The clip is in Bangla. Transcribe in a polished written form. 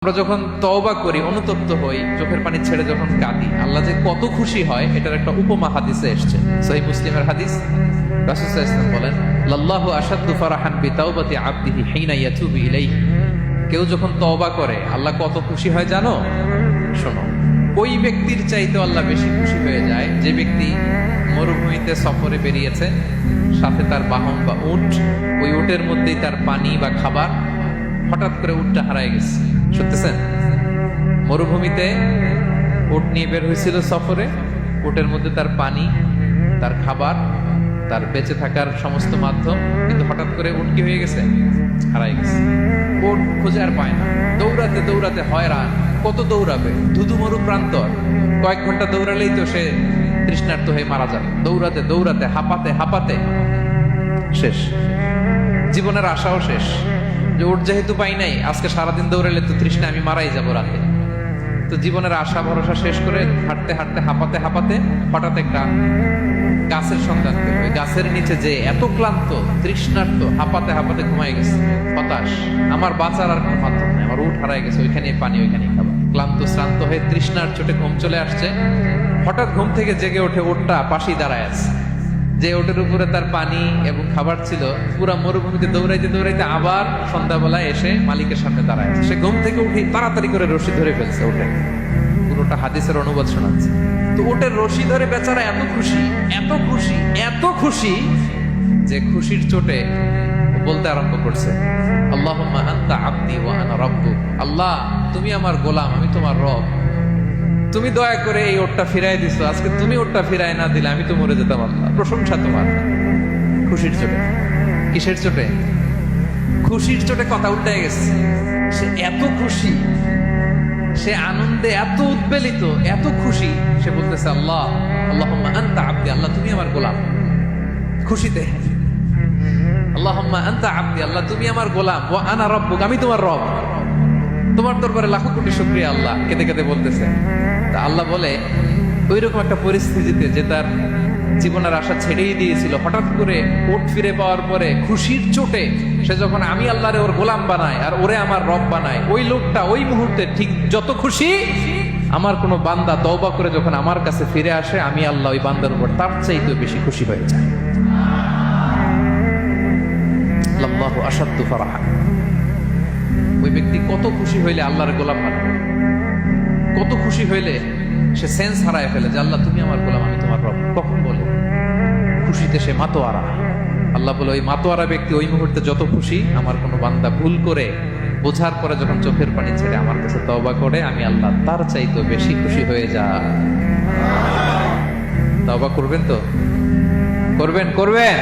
আমরা যখন তওবা করি, অনুতপ্ত হই, চোখের পানি ছেড়ে যখন কাঁদি, আল্লাহ যে কত খুশি হয় এটার একটা উপমা হাদিসে এসেছে। সহিহ মুসলিমের হাদিস, রাসূল সাল্লাল্লাহু আলাইহি ওয়াসাল্লাম বলেন, লাল্লাহু আশাদ্দু ফারাহান বিতাওবাতি আবদিহি হিনা ইয়াতুবু ইলাইহি। কেউ যখন তওবা করে আল্লাহ কত খুশি হয় জানো? শোনো, ওই ব্যক্তির চাইতে আল্লাহ বেশি খুশি হয়ে যায় যে ব্যক্তি মরুভূমিতে সফরে বেরিয়েছে, সাথে তার বাহন বা উট, ওই উটের মধ্যেই তার পানি বা খাবার, হঠাৎ করে উটটা হারায় গেছে। শুনতেছেন? মরুভূমিতে উট নিয়ে বের হয়েছিল সফরে, উটের মধ্যে তার পানি, তার খাবার, তার বেঁচে থাকার সমস্ত মাধ্যম, কিন্তু হঠাৎ করে উট কি হয়ে গেছে? হারাই গেছে। উট খুঁজে আর পায় না, দৌড়াতে দৌড়াতে হয়রান। কত দৌড়াবে? ধুধু মরু প্রান্তর, কয়েক ঘন্টা দৌড়ালেই তো সে তৃষ্ণার্ত হয়ে মারা যাবে। দৌড়াতে দৌড়াতে হাঁপাতে হাঁপাতে শেষ, জীবনের আশাও শেষ। যে উট যেহেতু পাই নাই, আজকে সারাদিন দৌড়ালে তো তৃষ্ণা আমি মারাই যাবো রাতে। তো জীবনের আশা ভরসা শেষ করে হাঁটতে হাঁটতে হাঁপাতে হাঁপাতে হঠাৎ একটা গাছের সন্ধান পেল। ওই গাছের নিচে যে এত ক্লান্ত, তৃষ্ণার্ত, হাঁপাতে হাঁপাতে ঘুমাই গেছে, হতাশ, আমার বাঁচার আর কোনো মাধ্যম নেই, আমার উঠ হারাই গেছে, ওইখানে পানি, ওইখানে খাবার। ক্লান্ত শ্রান্ত হয়ে তৃষ্ণার চোটে ঘুম চলে আসছে। হঠাৎ ঘুম থেকে জেগে ওঠে, উটটা পাশেই দাঁড়ায় আছে। যে ওটের উপরে তার পানি এবং খাবার ছিল, পুরা মরুভূমিতে দৌড়াইতে দৌড়াইতে আবার সন্ধ্যাবেলায় এসে মালিকের সামনে দাঁড়ায়। সে ঘুম থেকে উঠে তাড়াতাড়ি করে রশি ধরে ফেলছে ওটে। পুরোটা হাদিসের অনুবাদ শোনাচ্ছে। তো ওটের রশি ধরে বেচারা এত খুশি, এত খুশি, এত খুশি যে খুশির চোটে বলতে আরম্ভ করছে, আল্লাহুম্মা আনতা আবদি ওয়া আনা রাব্বুক। আল্লাহ, তুমি আমার গোলাম, আমি তোমার রব। তুমি দয়া করে এই ওটটা ফিরাই দিছো, আজকে তুমি ওটটা ফিরাই না দিলে আমি তো মরে যেতাম। আল্লাহ, প্রশংসা তোমার। খুশির চোটে। কিসের চোটে? খুশির চোটে কথা উল্টে গেছে। সে এত খুশি, সে আনন্দে এত উদ্বেলিত, এত খুশি, সে বলতেছে, আল্লাহ, আল্লাহুম্মা আনতা আবদি, আল্লাহ তুমি আমার গোলাম। খুশিতে আল্লাহুম্মা আনতা আবদি, আল্লাহ তুমি আমার গোলাম, ওয়া আনা রাব্বুক, আমি তোমার রব। তোমার দরবারে লাখো কোটি শুকরিয়া। আল্লাহ কেঁদে কেঁদে বলতেছে। তা আল্লাহ বলে, ওইরকম একটা পরিস্থিতিতে যে তার জীবনের আশা ছেড়েই দিয়েছিল, হঠাৎ করে উট ফিরে পাওয়ার পরে খুশির চোটে সে যখন আমি আল্লাহরে ওর গোলাম বানায় আর ওরে আমার রব বানায়, ওই লোকটা ওই মুহূর্তে ঠিক যত খুশি, আমার কোনো বান্দা তওবা করে যখন আমার কাছে ফিরে আসে, আমি আল্লাহ ওই বান্দার উপর তার চাইতে বেশি খুশি হয়ে যায়। আল্লাহু আশাদ্দু ফারাহান। ওই ব্যক্তি কত খুশি হইলে আল্লাহর গোলাম বানায়, কত খুশি হইলে সে সেন্স হারায় ফেলে যে আল্লাহ তুমি আমার গোলাম, আমি তোমার রব। কখন বলে? খুশিতে সে মাতোয়ারা। আল্লাহ বলে, ওই মাতোয়ারা ব্যক্তি ওই মুহূর্তে যত খুশি, আমার কোনো বান্দা ভুল করে বোঝার পরে যখন চোখের পানি ছেড়ে আমার কাছে তওবা করে, আমি আল্লাহ তার চাইতে বেশি খুশি হয়ে যায়। তওবা করবেন তো? করবেন?